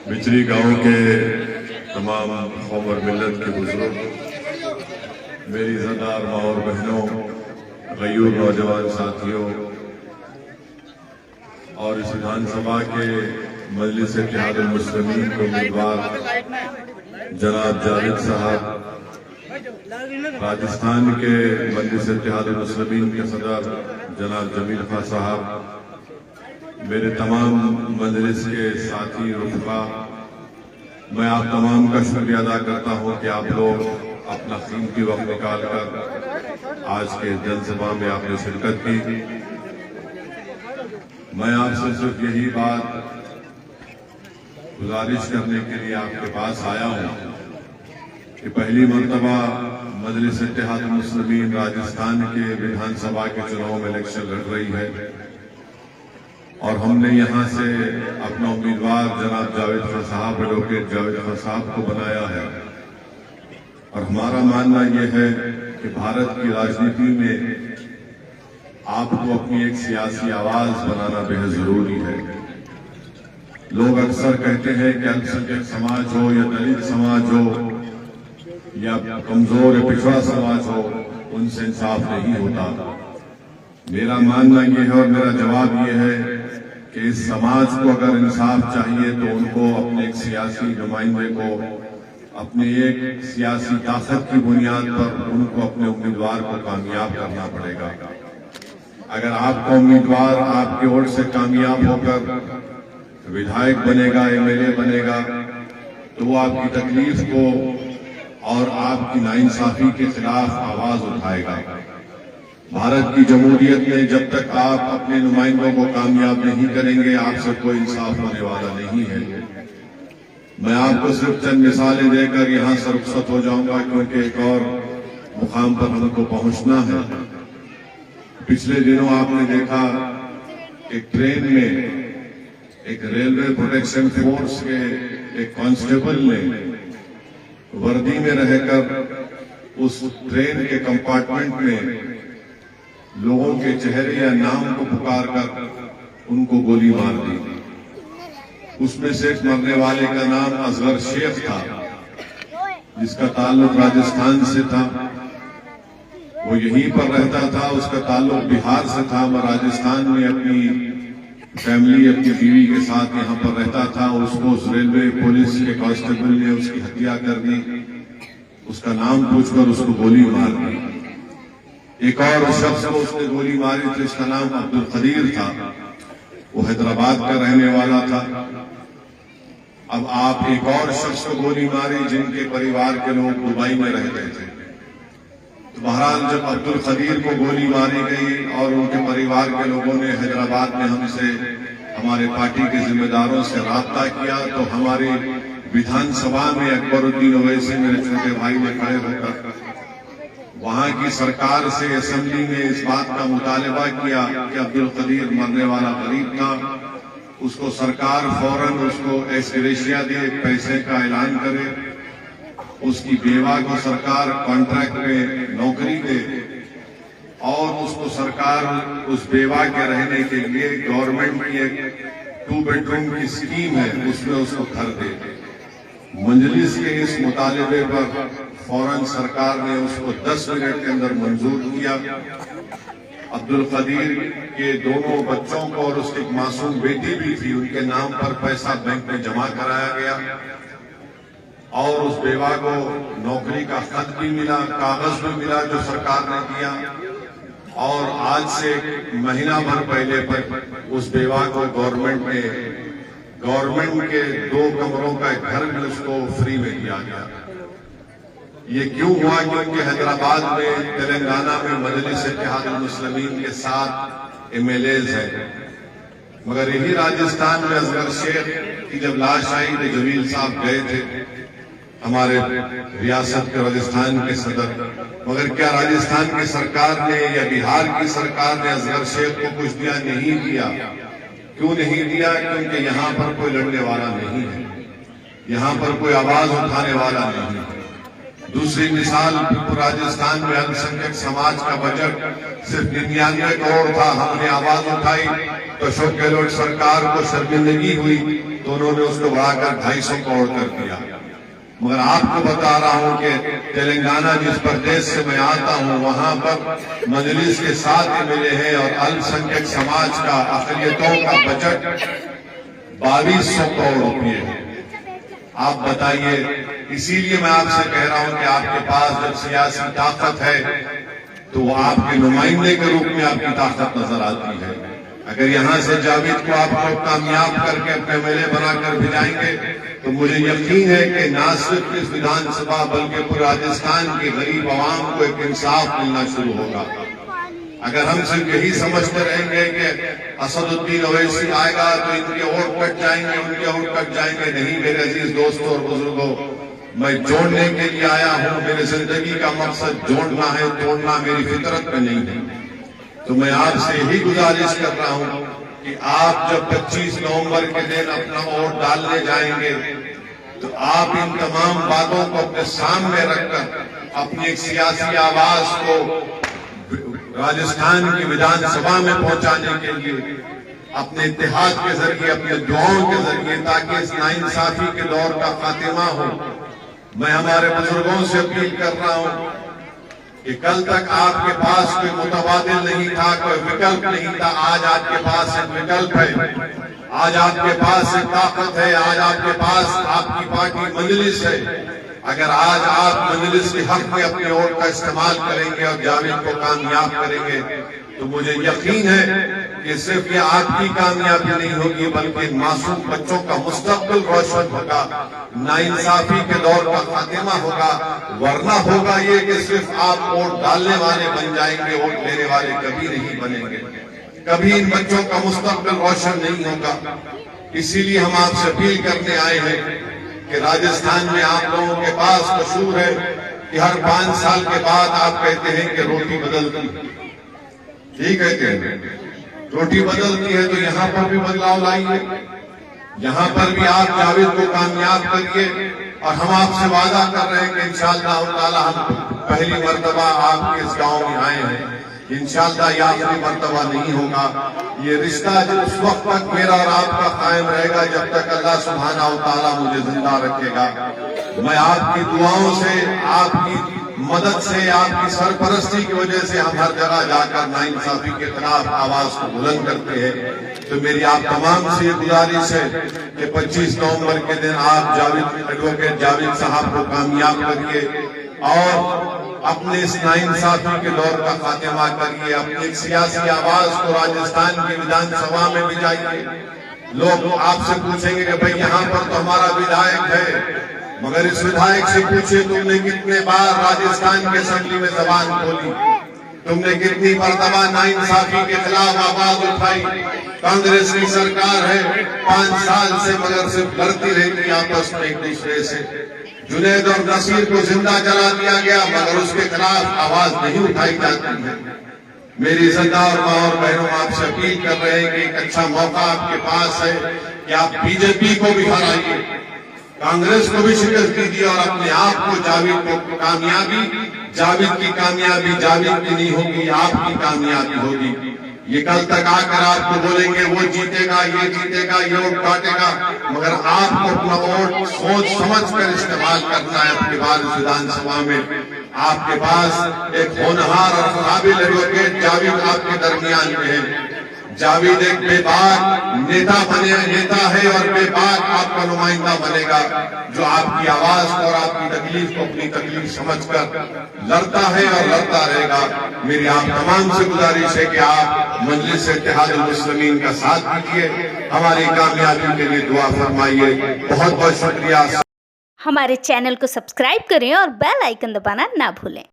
بچری گاؤں کے تمام قوم اور ملت کے بزرگ، میری عزتدار ماں اور بہنوں، غیور نوجوان ساتھیوں اور اس وِدھان سبھا کے مجلس اتحاد المسلمین کے امیدوار جناب جاوید صاحب، راجستھان کے مجلس اتحاد المسلمین کے صدر جناب جمیل خان صاحب، میرے تمام مجلس کے ساتھی رفقا، میں آپ تمام کا شکریہ ادا کرتا ہوں کہ آپ لوگ اپنا قیمتی وقت نکال کر آج کے جن سبھا میں آپ نے شرکت کی۔ میں آپ سے صرف یہی بات گزارش کرنے کے لیے آپ کے پاس آیا ہوں کہ پہلی مرتبہ مجلس اتحاد المسلمین راجستھان کے وِدھان سبھا کے چناؤ میں الیکشن لڑ رہی ہے اور ہم نے یہاں سے اپنا امیدوار جناب جاوید خان صاحب، ایڈوکیٹ جاوید خان صاحب کو بنایا ہے، اور ہمارا ماننا یہ ہے کہ بھارت کی راجنیتی میں آپ کو اپنی ایک سیاسی آواز بنانا بہت ضروری ہے۔ لوگ اکثر کہتے ہیں کہ الپسنکھیک سماج ہو یا دلت سماج ہو یا کمزور یا پچھڑا سماج ہو، ان سے انصاف نہیں ہوتا۔ میرا ماننا یہ ہے اور میرا جواب یہ ہے کہ اس سماج کو اگر انصاف چاہیے تو ان کو اپنے ایک سیاسی نمائندے کو اپنے ایک سیاسی طاقت کی بنیاد پر ان کو اپنے امیدوار کو کامیاب کرنا پڑے گا۔ اگر آپ کا امیدوار آپ کے ووٹ سے کامیاب ہو کر ودھائک بنے گا، ایم ایل اے بنے گا، تو وہ آپ کی تکلیف کو اور آپ کی ناانصافی کے خلاف آواز اٹھائے گا۔ بھارت کی جمہوریت میں جب تک آپ اپنے نمائندوں کو کامیاب نہیں کریں گے، آپ سے کوئی انصاف ہونے والا نہیں ہے۔ میں آپ کو صرف چند مثالیں دے کر یہاں سے رخصت ہو جاؤں گا، کیونکہ ایک اور مقام پر ہم کو پہنچنا ہے۔ پچھلے دنوں آپ نے دیکھا ایک ٹرین میں ایک ریلوے پروٹیکشن فورس کے ایک کانسٹیبل نے وردی میں رہ کر اس ٹرین کے کمپارٹمنٹ میں لوگوں کے چہرے یا نام کو پکار کر ان کو گولی مار دی۔ اس میں سے ایک مرنے والے کا نام اصغر شیخ تھا، جس کا تعلق راجستھان سے تھا، وہ یہیں پر رہتا تھا، اس کا تعلق بہار سے تھا، وہ راجستھان میں اپنی فیملی، اپنی بیوی کے ساتھ یہاں پر رہتا تھا۔ اس کو ریلوے پولیس کے کانسٹیبل نے اس کی ہتیا کر دی، اس کا نام پوچھ کر اس کو گولی مار دی۔ ایک اور شخص کو اس نے گولی ماری تھی، اس کا نام عبدالقدیر تھا، وہ حیدرآباد کا رہنے والا تھا۔ اب آپ ایک اور شخص کو گولی ماری جن کے پریوار کے لوگ دبئی میں رہتے تھے۔ تو بہرحال جب عبدالقدیر کو گولی ماری گئی اور ان کے پریوار کے لوگوں نے حیدرآباد میں ہم سے، ہمارے پارٹی کے ذمہ داروں سے رابطہ کیا، تو ہماری وِدھان سبھا میں اکبر الدین اویسی میرے چھوٹے بھائی نے کھڑے ہو کر وہاں کی سرکار سے اسمبلی میں اس بات کا مطالبہ کیا کہ عبدالقدیر مرنے والا غریب تھا، اس کو سرکار فوراً اس کو ایکس گریشیا دے، پیسے کا اعلان کرے، اس کی بیوہ کو سرکار کانٹریکٹ میں نوکری دے، اور اس کو سرکار اس بیوہ کے رہنے کے لیے گورنمنٹ کی ایک 2 بیڈروم کی اسکیم ہے، اس میں اس کو گھر دے۔ مجلس کے اس مطالبے پر فوراً سرکار نے اس کو 10 منٹ کے اندر منظور کیا۔ عبدالقدیر کے دونوں بچوں کو اور اس کی ایک معصوم بیٹی بھی تھی، ان کے نام پر پیسہ بینک میں جمع کرایا گیا، اور اس بیوہ کو نوکری کا خط بھی ملا، کاغذ بھی ملا جو سرکار نے دیا، اور آج سے مہینہ بھر پہلے پر اس بیوہ کو گورنمنٹ کے 2 کمروں کا ایک گھر بھی اس کو فری میں دیا گیا۔ یہ کیوں ہوا؟ کیونکہ حیدرآباد میں، تلنگانہ میں مجلس اتحاد المسلمین کے 7 ایم ایل ایز ہیں، مگر یہی راجستھان میں اصغر شیخ کی جب لاش آئی تو جمیل صاحب گئے تھے، ہمارے ریاست کے راجستھان کے صدر، مگر کیا راجستھان کی سرکار نے یا بہار کی سرکار نے اصغر شیخ کو کچھ دیا؟ نہیں دیا۔ کیوں نہیں دیا؟ کیونکہ یہاں پر کوئی لڑنے والا نہیں ہے، یہاں پر کوئی آواز اٹھانے والا نہیں ہے۔ दूसरी मिसाल राजस्थान में अल्पसंख्यक समाज का बजट सिर्फ 99 करोड़ था। हमने आवाज उठाई तो अशोक गहलोत सरकार को शर्मिंदगी हुई तो उन्होंने उसको बढ़ाकर 250 करोड़ कर दिया। मगर आपको बता रहा हूं कि तेलंगाना जिस प्रदेश से मैं आता हूं वहां पर मजलिस के साथ मिले हैं और अल्पसंख्यक समाज का अक़लियतों का बजट 2200 करोड़ रुपये है। आप बताइए, इसीलिए मैं आपसे कह रहा हूं कि आपके पास जब सियासी ताकत है तो वो आपके नुमाइंदे के रूप में आपकी ताकत नजर आती है। अगर यहां से जावेद को आप लोग कामयाब करके अपने एमएलए बनाकर भिजाएंगे तो मुझे यकीन है कि न सिर्फ इस विधानसभा बल्कि पूरे राजस्थान के गरीब आवाम को एक इंसाफ मिलना शुरू होगा। अगर हम सिर्फ यही समझते रहेंगे कि असदुद्दीन ओवैसी आएगा तो इनके वोट कट जाएंगे, उनके वोट कट जाएंगे, नहीं मेरे अजीज दोस्तों और बुजुर्गों, मैं जोड़ने के लिए आया हूं। मेरी जिंदगी का मकसद जोड़ना है, तोड़ना मेरी फितरत में नहीं है। तो मैं आपसे यही गुजारिश कर रहा हूं कि आप जब 25 नवंबर के दिन अपना वोट डालने जाएंगे तो आप इन तमाम बातों को अपने सामने रखकर अपनी एक सियासी आवाज को राजस्थान की विधानसभा में पहुंचाने के लिए अपने इत्तेहाद के जरिए, अपने दुआओं के जरिए, ताकि इस नाइंसाफी के दौर का खात्मा हो। मैं हमारे बुजुर्गों से अपील कर रहा हूं कि कल तक आपके पास कोई मुतबादिल नहीं था, कोई विकल्प नहीं था। आज आपके पास एक विकल्प है, आज आपके पास एक ताकत है, आज आपके पास आपकी पार्टी मजलिस है। अगर आज आप मजलिस के हक में अपने वोट का इस्तेमाल करेंगे और जावेद को कामयाब करेंगे तो मुझे यकीन है कि सिर्फ ये आपकी कामयाबी नहीं होगी बल्कि मासूम बच्चों का मुस्तकबिल रोशन होगा, नाइंसाफी के दौर का खात्मा होगा। वरना होगा ये कि सिर्फ आप वोट डालने वाले बन जाएंगे, वोट लेने वाले कभी नहीं बनेंगे, कभी इन बच्चों का मुस्तकबिल रोशन नहीं होगा। इसीलिए हम आपसे अपील करने आए हैं कि राजस्थान में आप लोगों के पास मशहूर है कि हर 5 साल के बाद आप कहते हैं कि रोटी बदलती, ठीक कहते हैं, रोटी बदलती है। तो यहाँ पर भी बदलाव लाइए, यहाँ पर भी आप जावेद को कामयाब करिए। और हम आपसे वादा कर रहे हैं कि इंशाअल्लाह ताला हम पहली मर्तबा आपके इस गांव में आए हैं, इंशाअल्लाह ये आखिरी मर्तबा नहीं होगा। ये रिश्ता उस वक्त तक मेरा और आपका कायम रहेगा जब तक अल्लाह सुब्हानहू तआला मुझे जिंदा रखेगा। मैं आपकी दुआओं से, आपकी मदद से, आपकी सरपरस्ती की वजह से हम हर जगह जाकर नाइंसाफी के खिलाफ आवाज को बुलंद करते हैं। तो मेरी आप तमाम से ये गुजारिश है कि 25 नवंबर के दिन आप एडवोकेट जावेद साहब को कामयाब करिए और अपने इस नाइंसाफी के दौर का खात्मा करिए। अपनी एक सियासी आवाज को राजस्थान की विधानसभा में भी जाइए। लोग आपसे पूछेंगे कि भाई यहाँ पर तो हमारा विधायक है, मगर इस विधायक से पूछे तुमने कितने बार राजस्थान के असेंबली में जबान खोली, तुमने कितनी मर्तबा नाइंसाफी के खिलाफ आवाज उठाई। कांग्रेस की सरकार है 5 साल से, मगर सिर्फ लड़ती रहती आपस में एक दूसरे से। जुनैद और नसीर को जिंदा जला दिया गया मगर उसके खिलाफ आवाज नहीं उठाई जाती है। मेरी इज्जतदार मां और बहनों, आपसे अपील कर रहे हैं कि एक अच्छा मौका आपके पास है कि आप बीजेपी को भी हराइए, कांग्रेस को भी शिकस्त दीजिए और अपने आप को जावेद को कामयाबी, जावेद की कामयाबी जावेद की नहीं होगी, आपकी कामयाबी होगी। ये कल तक आकर आपको बोलेंगे वो जीतेगा, ये जीतेगा, ये वोट काटेगा, मगर आपको अपना वोट सोच समझ कर इस्तेमाल करना है। अपनी बार विधानसभा में आपके पास एक होनहार और काबिल एडवोकेट जावेद आपके दरमियान में है। जावेद एक बेबाक नेता है और बेबाक आपका नुमाइंदा बनेगा जो आपकी आवाज और आपकी तकलीफ को अपनी तकलीफ समझकर लड़ता है और लड़ता रहेगा। मेरी आप तमाम से गुजारिश है कि आप मजलिस इत्तेहादुल मुस्लिमीन का साथ दीजिए, हमारी कामयाबी के लिए दुआ फरमाइए। बहुत बहुत शुक्रिया। हमारे चैनल को सब्सक्राइब करें और बेल आइकन दबाना ना भूलें।